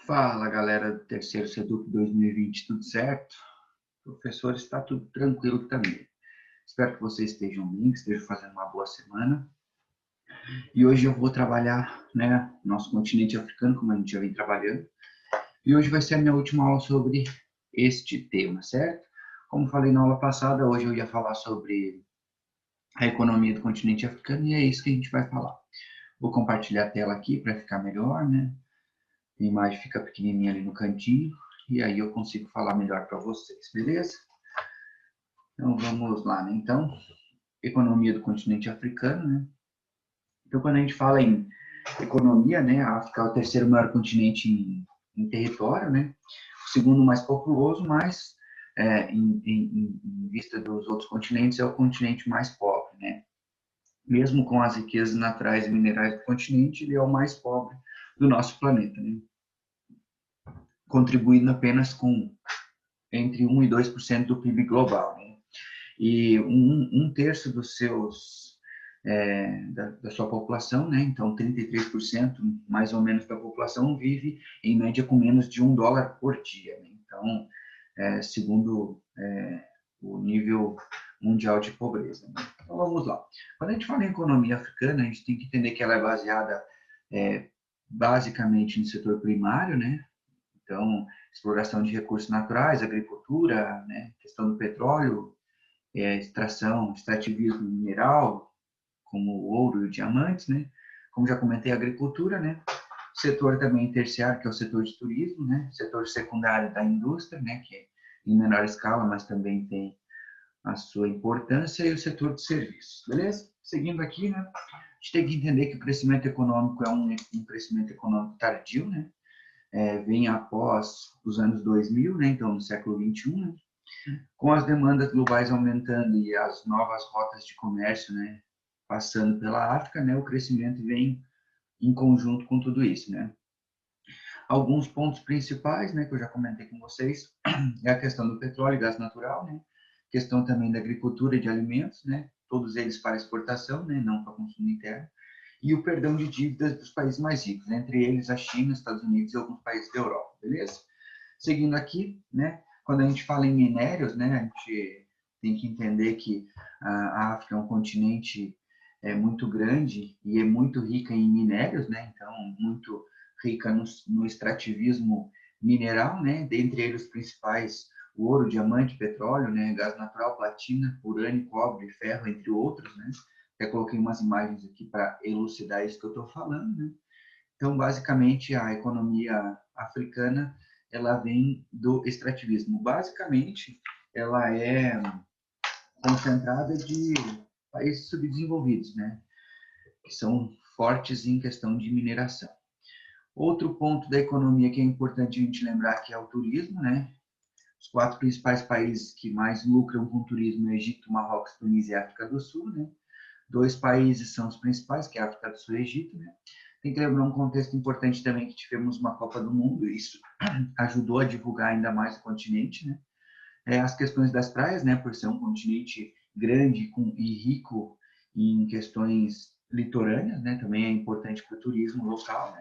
Fala, galera do terceiro Seduc 2020, tudo certo? Professor, está tudo tranquilo também. Espero que vocês estejam bem, que estejam fazendo uma boa semana. E hoje eu vou trabalhar, né, nosso continente africano, como a gente já vem trabalhando. E hoje vai ser a minha última aula sobre este tema, certo? Como falei na aula passada, hoje eu ia falar sobre a economia do continente africano e é isso que a gente vai falar. Vou compartilhar a tela aqui para ficar melhor, né? A imagem fica pequenininha ali no cantinho e aí eu consigo falar melhor para vocês, beleza? Então vamos lá, né? Então, economia do continente africano, né? Então, quando a gente fala em economia, né, a África é o terceiro maior continente em território, né? O segundo mais populoso, mas em vista dos outros continentes, é o continente mais pobre, né? Mesmo com as riquezas naturais e minerais do continente, ele é o mais pobre do nosso planeta, né? Contribuindo apenas com entre 1 e 2% do PIB global, né? E um terço dos seus da sua população, né? Então 33% mais ou menos da população vive em média com menos de $1 por dia, né? Então, segundo o nível mundial de pobreza, né? Então vamos lá. Quando a gente fala em economia africana, a gente tem que entender que ela é baseada basicamente no setor primário, né? Então, exploração de recursos naturais, agricultura, né? Questão do petróleo, extração, extrativismo mineral, como o ouro e o diamantes, né? Como já comentei, a agricultura, né? Setor também terciário, que é o setor de turismo, né? Setor secundário da indústria, né? Que é em menor escala, mas também tem a sua importância, e o setor de serviços, beleza? Seguindo aqui, né? A gente tem que entender que o crescimento econômico é um crescimento econômico tardio, né? Vem após os anos 2000, né? Então, no século 21, né? Com as demandas globais aumentando e as novas rotas de comércio, né, passando pela África, né, o crescimento vem em conjunto com tudo isso, né. Alguns pontos principais, né, que eu já comentei com vocês, é a questão do petróleo e gás natural, né, questão também da agricultura e de alimentos, né, todos eles para exportação, né, não para consumo interno, e o perdão de dívidas dos países mais ricos, né, entre eles a China, Estados Unidos e alguns países da Europa, beleza? Seguindo aqui, né, quando a gente fala em minérios, né, a gente tem que entender que a África é um continente muito grande e é muito rica em minérios, né, então muito rica no extrativismo mineral, né, dentre eles os principais o ouro, diamante, petróleo, né, gás natural, platina, urânio, cobre, ferro, entre outros, né. Até coloquei umas imagens aqui para elucidar isso que eu estou falando, né. Então, basicamente, a economia africana, ela vem do extrativismo. Basicamente, ela é concentrada de países subdesenvolvidos, né? Que são fortes em questão de mineração. Outro ponto da economia que é importante a gente lembrar que é o turismo, né? Os quatro principais países que mais lucram com turismo é Egito, Marrocos, Tunísia e África do Sul, né? Dois países são os principais, que é a África do Sul e Egito, né? Tem que lembrar um contexto importante também que tivemos uma Copa do Mundo, e isso ajudou a divulgar ainda mais o continente, né? As questões das praias, né? Por ser um continente grande e rico em questões litorâneas, né? Também é importante para o turismo local, né?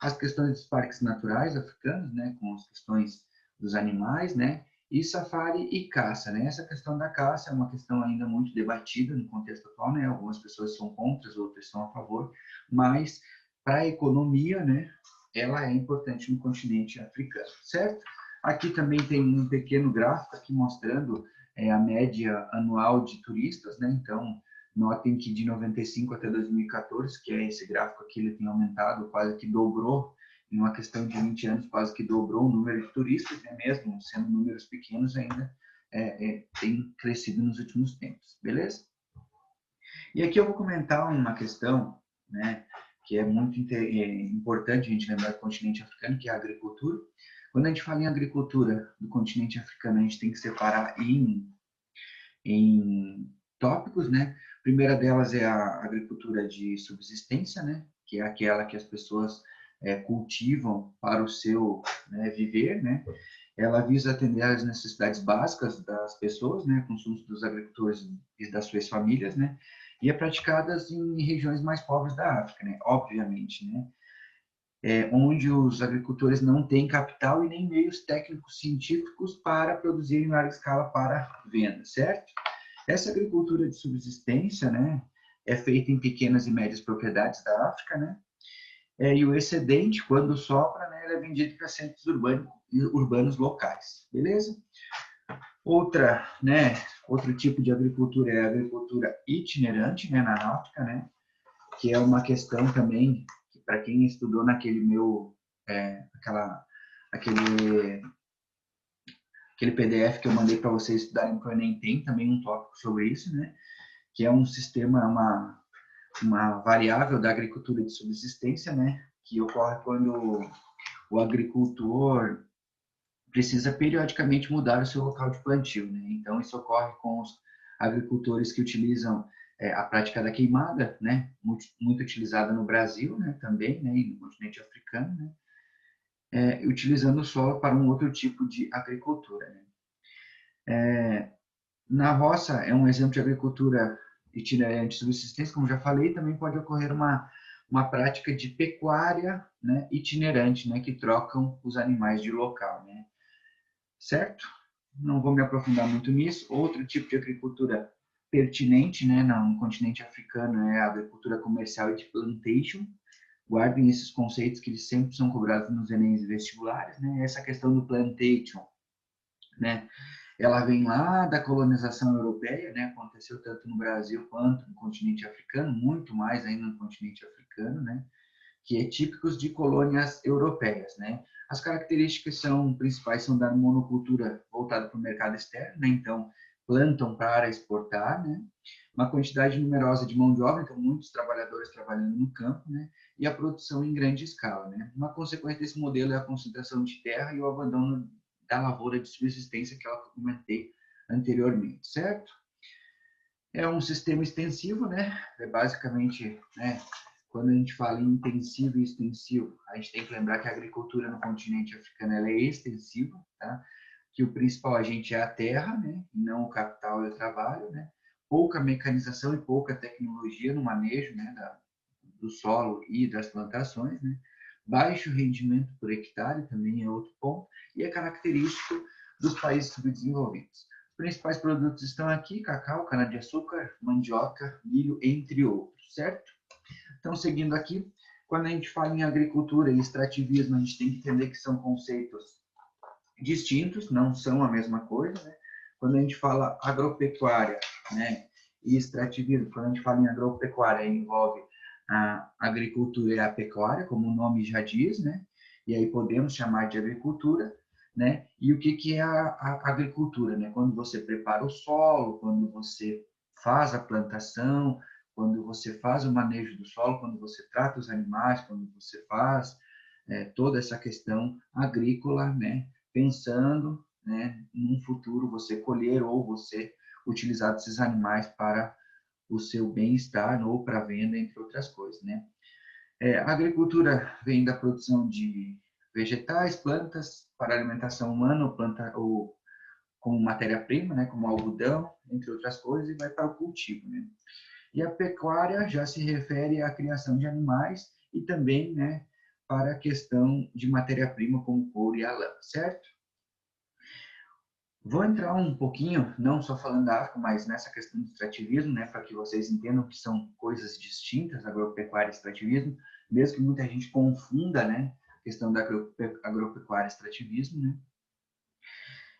As questões dos parques naturais africanos, né? Com as questões dos animais, né? E safari e caça, né? Essa questão da caça é uma questão ainda muito debatida no contexto atual, né? Algumas pessoas são contra, outras são a favor, mas para a economia, né? Ela é importante no continente africano, certo? Aqui também tem um pequeno gráfico aqui mostrando a média anual de turistas, né? Então, notem que de 95 até 2014, que é esse gráfico aqui, ele tem aumentado, quase que dobrou, em uma questão de 20 anos, quase que dobrou o número de turistas, né? Mesmo sendo números pequenos ainda, tem crescido nos últimos tempos, beleza? E aqui eu vou comentar uma questão, né, que é muito importante a gente lembrar do continente africano, que é a agricultura. Quando a gente fala em agricultura do continente africano, a gente tem que separar em tópicos, né? A primeira delas é a agricultura de subsistência, né? Que é aquela que as pessoas cultivam para o seu, né, viver, né? Ela visa atender às necessidades básicas das pessoas, né? Consumos dos agricultores e das suas famílias, né? E é praticada em regiões mais pobres da África, né? Obviamente, né? onde os agricultores não têm capital e nem meios técnicos científicos para produzir em larga escala para venda, certo? Essa agricultura de subsistência, né, é feita em pequenas e médias propriedades da África, né? E o excedente, quando sobra, né, ele é vendido para centros urbanos locais, beleza? Outro tipo de agricultura é a agricultura itinerante, né, na África, né, que é uma questão também que para quem estudou naquele meu, aquele PDF que eu mandei para vocês estudarem para o Enem, tem também um tópico sobre isso, né, que é um sistema, uma variável da agricultura de subsistência, né, que ocorre quando o agricultor precisa periodicamente mudar o seu local de plantio, né? Então isso ocorre com os agricultores que utilizam a prática da queimada, né? Muito utilizada no Brasil, né? Também, né? E no continente africano, né? Utilizando o solo para um outro tipo de agricultura, né? Na roça é um exemplo de agricultura itinerante de subsistência, como já falei, também pode ocorrer uma prática de pecuária, né, itinerante, né, que trocam os animais de local, né? Certo? Não vou me aprofundar muito nisso. Outro tipo de agricultura pertinente, né, no continente africano é a agricultura comercial e de plantation. Guardem esses conceitos que eles sempre são cobrados nos Enems vestibulares, né? Essa questão do plantation, né? Ela vem lá da colonização europeia, né? Aconteceu tanto no Brasil quanto no continente africano, muito mais ainda no continente africano, né? Que é típicos de colônias europeias, né? As características principais são da monocultura voltada para o mercado externo, né? Então plantam para exportar, né? Uma quantidade numerosa de mão de obra, então muitos trabalhadores trabalhando no campo, né? E a produção em grande escala, né? Uma consequência desse modelo é a concentração de terra e o abandono da lavoura de subsistência que eu comentei anteriormente, certo? É um sistema extensivo, né? É basicamente, né? Quando a gente fala em intensivo e extensivo, a gente tem que lembrar que a agricultura no continente africano ela é extensiva, tá? Que o principal agente é a terra, né? E não o capital e o trabalho, né? Pouca mecanização e pouca tecnologia no manejo, né? Do solo e das plantações, né? Baixo rendimento por hectare também é outro ponto e é característico dos países subdesenvolvidos. Os principais produtos estão aqui: cacau, cana-de-açúcar, mandioca, milho, entre outros, certo? Então, seguindo aqui, quando a gente fala em agricultura e extrativismo, a gente tem que entender que são conceitos distintos, não são a mesma coisa, né? Quando a gente fala agropecuária, né, e extrativismo, quando a gente fala em agropecuária, envolve a agricultura e a pecuária, como o nome já diz, né? E aí podemos chamar de agricultura, né? E o que é a agricultura, né? Quando você prepara o solo, quando você faz a plantação, quando você faz o manejo do solo, quando você trata os animais, quando você faz toda essa questão agrícola, né? Pensando, né, num futuro você colher ou você utilizar esses animais para o seu bem-estar ou para venda, entre outras coisas, né? A agricultura vem da produção de vegetais, plantas para alimentação humana ou como matéria-prima, né, como algodão, entre outras coisas, e vai para o cultivo, né? E a pecuária já se refere à criação de animais e também, né, para a questão de matéria-prima como couro e a lã, certo? Vou entrar um pouquinho, não só falando da África, mas nessa questão do extrativismo, né, para que vocês entendam que são coisas distintas, agropecuária e extrativismo, mesmo que muita gente confunda, né, a questão da agropecuária e extrativismo, né.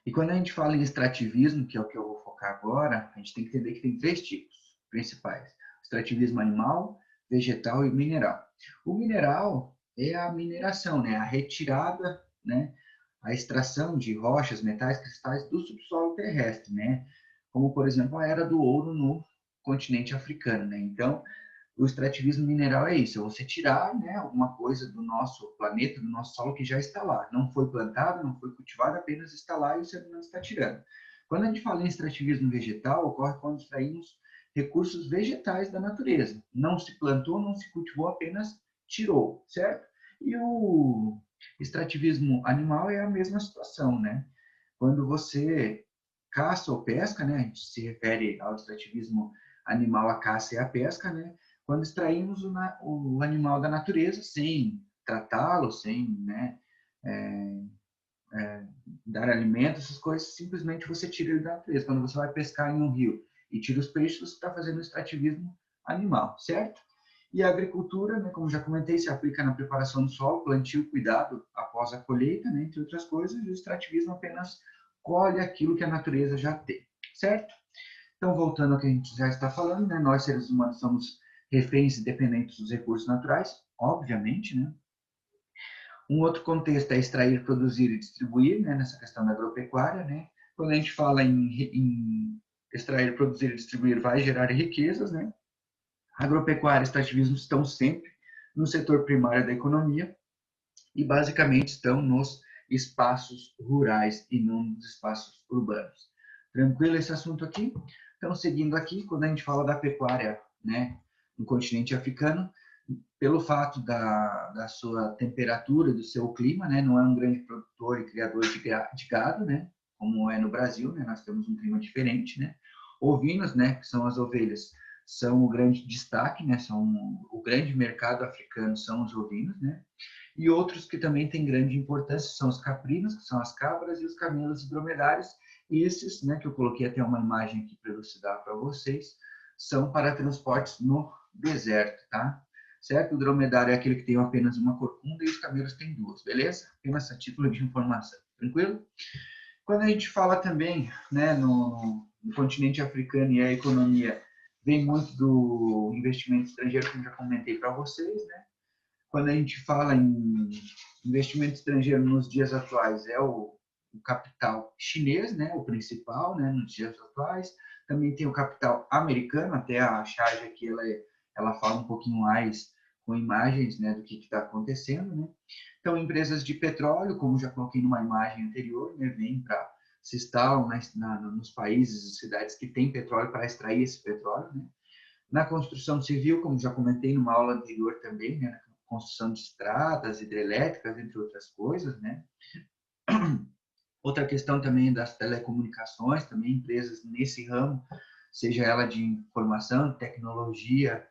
E quando a gente fala em extrativismo, que é o que eu vou focar agora, a gente tem que entender que tem três tipos principais: extrativismo animal, vegetal e mineral. O mineral é a mineração, né, a retirada, né, a extração de rochas, metais, cristais do subsolo terrestre, né? Como, por exemplo, a era do ouro no continente africano, né? Então, o extrativismo mineral é isso: é você tirar, né, alguma coisa do nosso planeta, do nosso solo que já está lá. Não foi plantado, não foi cultivado, apenas está lá e o ser humano está tirando. Quando a gente fala em extrativismo vegetal, ocorre quando extraímos recursos vegetais da natureza. Não se plantou, não se cultivou, apenas tirou, certo? E o extrativismo animal é a mesma situação, né? Quando você caça ou pesca, né? A gente se refere ao extrativismo animal, a caça e a pesca, né? Quando extraímos o animal da natureza sem tratá-lo, sem, né, dar alimento, essas coisas, simplesmente você tira ele da natureza. Quando você vai pescar em um rio e tira os peixes, você está fazendo extrativismo animal, certo? E a agricultura, né, como já comentei, se aplica na preparação do solo, plantio, cuidado após a colheita, né, entre outras coisas, e o extrativismo apenas colhe aquilo que a natureza já tem, certo? Então, voltando ao que a gente já está falando, né, nós seres humanos somos reféns e dependentes dos recursos naturais, obviamente, né? Um outro contexto é extrair, produzir e distribuir, né, nessa questão da agropecuária, né? Quando a gente fala em extrair, produzir e distribuir, vai gerar riquezas, né? Agropecuária e extrativismo estão sempre no setor primário da economia e basicamente estão nos espaços rurais e não nos espaços urbanos. Tranquilo esse assunto aqui? Então, seguindo aqui, quando a gente fala da pecuária, né, no continente africano, pelo fato da sua temperatura, do seu clima, né, não é um grande produtor e criador de gado, né, como é no Brasil, né, nós temos um clima diferente, né. Ovinos, né, que são as ovelhas, são o grande destaque, né, são o grande mercado africano são os ovinos, né. E outros que também têm grande importância são os caprinos, que são as cabras, e os camelos e dromedários. E esses, né, que eu coloquei até uma imagem aqui para elucidar para vocês, são para transportes no deserto, tá? Certo? O dromedário é aquele que tem apenas uma corcunda e os camelos têm duas, beleza? Apenas a título de informação, tranquilo? Quando a gente fala também, né, no continente africano e a economia, vem muito do investimento estrangeiro, como já comentei para vocês, né? Quando a gente fala em investimento estrangeiro nos dias atuais, é o capital chinês, né, o principal, né, nos dias atuais. Também tem o capital americano, até a charge aqui ela fala um pouquinho mais com imagens, né, do que está acontecendo, né. Então, empresas de petróleo, como já coloquei numa imagem anterior, né, vêm para se instalam nos países e cidades que têm petróleo para extrair esse petróleo, né. Na construção civil, como já comentei numa aula anterior também, né, na construção de estradas, hidrelétricas, entre outras coisas, né. Outra questão também das telecomunicações, também empresas nesse ramo, seja ela de informação, tecnologia,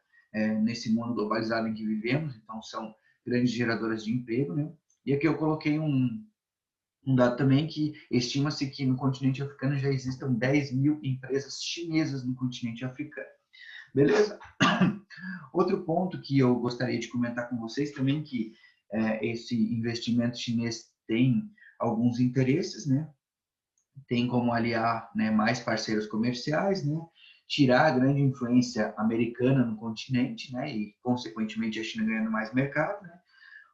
nesse mundo globalizado em que vivemos, então são grandes geradoras de emprego, né. E aqui eu coloquei um dado também que estima-se que no continente africano já existam 10 mil empresas chinesas no continente africano. Beleza? Outro ponto que eu gostaria de comentar com vocês também, que esse investimento chinês tem alguns interesses, né? Tem como aliar, né, mais parceiros comerciais, né? Tirar a grande influência americana no continente, né? E, consequentemente, a China ganhando mais mercado, né?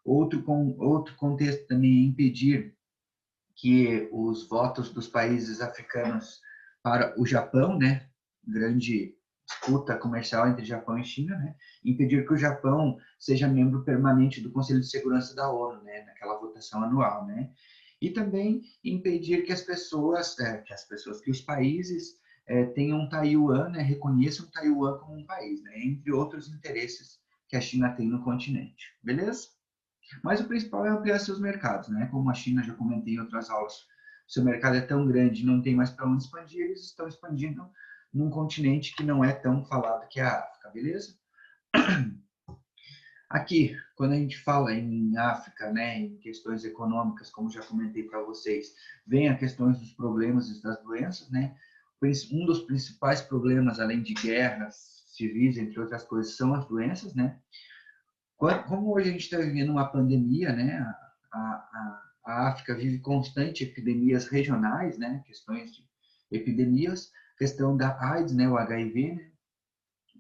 Outro contexto também é impedir que os votos dos países africanos para o Japão, né? Grande disputa comercial entre Japão e China, né? Impedir que o Japão seja membro permanente do Conselho de Segurança da ONU, né? Naquela votação anual, né? E também impedir que os países tenham Taiwan, né? Reconheçam Taiwan como um país, né? Entre outros interesses que a China tem no continente, beleza? Mas o principal é ampliar seus mercados, né? Como a China, já comentei em outras aulas, seu mercado é tão grande, não tem mais para onde expandir, eles estão expandindo num continente que não é tão falado, que é a África, beleza? Aqui, quando a gente fala em África, né, em questões econômicas, como já comentei para vocês, vem a questões dos problemas e das doenças, né? Um dos principais problemas, além de guerras civis, entre outras coisas, são as doenças, né? Como hoje a gente está vivendo uma pandemia, né? A África vive constante epidemias regionais, né? Questões de epidemias, questão da AIDS, né? O HIV, né?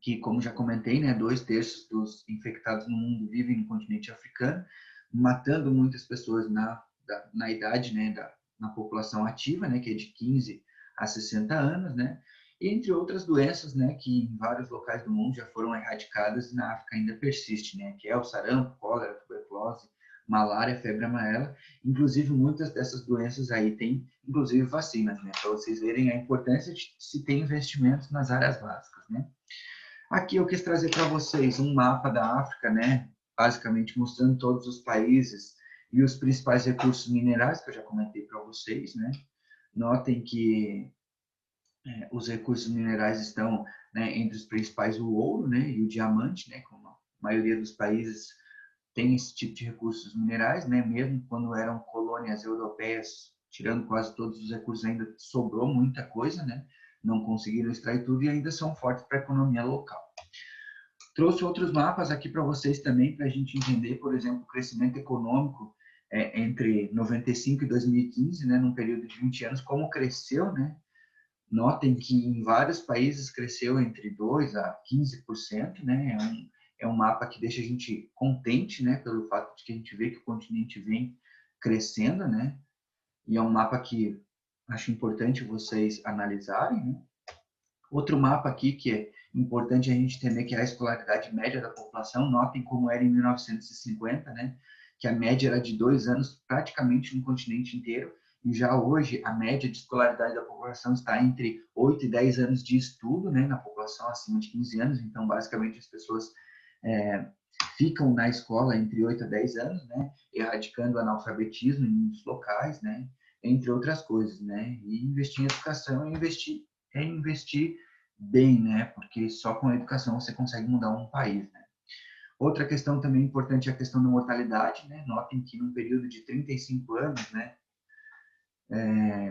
Que, como já comentei, né? 2/3 dos infectados no mundo vivem no continente africano, matando muitas pessoas na idade, né? Na população ativa, né? Que é de 15 a 60 anos, né? Entre outras doenças, né, que em vários locais do mundo já foram erradicadas e na África ainda persiste, né, que é o sarampo, cólera, tuberculose, malária, febre amarela. Inclusive, muitas dessas doenças aí têm, inclusive, vacinas, né, para vocês verem a importância de se ter investimentos nas áreas básicas, né. Aqui eu quis trazer para vocês um mapa da África, né, basicamente mostrando todos os países e os principais recursos minerais que eu já comentei para vocês, né. Notem que os recursos minerais estão, né, entre os principais o ouro, né, e o diamante, né, como a maioria dos países tem esse tipo de recursos minerais, né? Mesmo quando eram colônias europeias, tirando quase todos os recursos, ainda sobrou muita coisa, né? Não conseguiram extrair tudo e ainda são fortes para a economia local. Trouxe outros mapas aqui para vocês também, para a gente entender, por exemplo, o crescimento econômico entre 95 e 2015, né, num período de 20 anos, como cresceu, né? Notem que em vários países cresceu entre 2 a 15%, né? É um mapa que deixa a gente contente, né, pelo fato de que a gente vê que o continente vem crescendo, né? E é um mapa que acho importante vocês analisarem, né? Outro mapa aqui que é importante a gente entender que é a escolaridade média da população. Notem como era em 1950, né? Que a média era de 2 anos praticamente no continente inteiro. E já hoje a média de escolaridade da população está entre 8 e 10 anos de estudo, né? Na população acima de 15 anos. Então, basicamente, as pessoas ficam na escola entre 8 a 10 anos, né? Erradicando o analfabetismo em muitos locais, né? Entre outras coisas, né? E investir em educação é investir bem, né? Porque só com a educação você consegue mudar um país, né? Outra questão também importante é a questão da mortalidade, né? Notem que num período de 35 anos, né?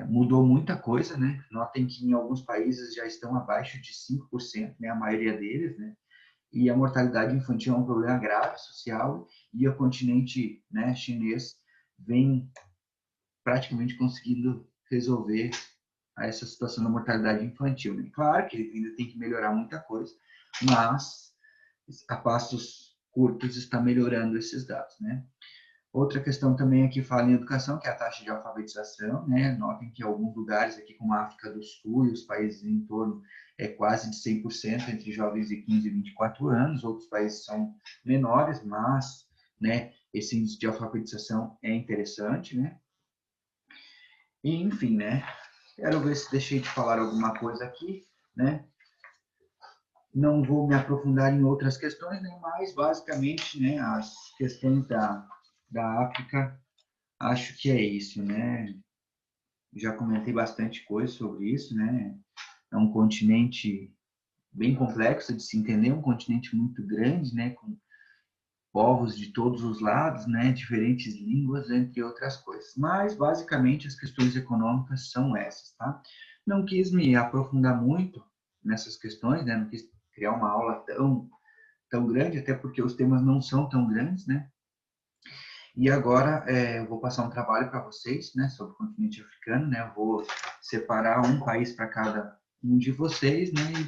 Mudou muita coisa, né? Notem que em alguns países já estão abaixo de 5%, né? A maioria deles, né? E a mortalidade infantil é um problema grave social e o continente, né, chinês vem praticamente conseguindo resolver essa situação da mortalidade infantil, né? Claro que ele ainda tem que melhorar muita coisa, mas a passos curtos está melhorando esses dados, né? Outra questão também aqui fala em educação, que é a taxa de alfabetização, né? Notem que em alguns lugares aqui, como a África do Sul e os países em torno, é quase de 100% entre jovens de 15 e 24 anos. Outros países são menores, mas, né, esse índice de alfabetização é interessante, né? E, enfim, né? Quero ver se deixei de falar alguma coisa aqui, né? Não vou me aprofundar em outras questões, né? Mas, basicamente, né, as questões da África, acho que é isso, né? Já comentei bastante coisa sobre isso, né? É um continente bem complexo de se entender, um continente muito grande, né? Com povos de todos os lados, né? Diferentes línguas, entre outras coisas. Mas, basicamente, as questões econômicas são essas, tá? Não quis me aprofundar muito nessas questões, né? Não quis criar uma aula tão grande, até porque os temas não são tão grandes, né? E agora eu vou passar um trabalho para vocês, né, sobre o continente africano, né? Eu vou separar um país para cada um de vocês, né? E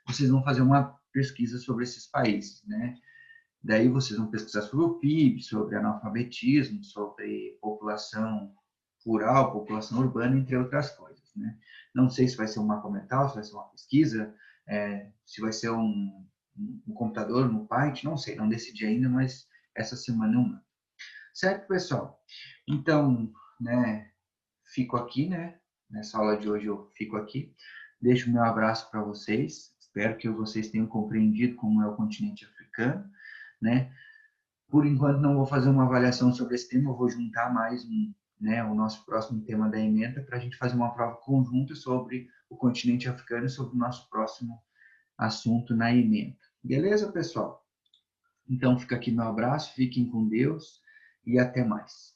vocês vão fazer uma pesquisa sobre esses países, né? Daí vocês vão pesquisar sobre o PIB, sobre analfabetismo, sobre população rural, população urbana, entre outras coisas, né? Não sei se vai ser um mapa mental, se vai ser uma pesquisa, se vai ser um computador no Python, não sei, não decidi ainda, mas essa semana eu mando. Certo, pessoal? Então, né, fico aqui, né? Nessa aula de hoje eu fico aqui. Deixo o meu abraço para vocês. Espero que vocês tenham compreendido como é o continente africano, né? Por enquanto não vou fazer uma avaliação sobre esse tema, eu vou juntar mais né, o nosso próximo tema da ementa para a gente fazer uma prova conjunta sobre o continente africano e sobre o nosso próximo assunto na ementa. Beleza, pessoal? Então fica aqui meu abraço, fiquem com Deus e até mais.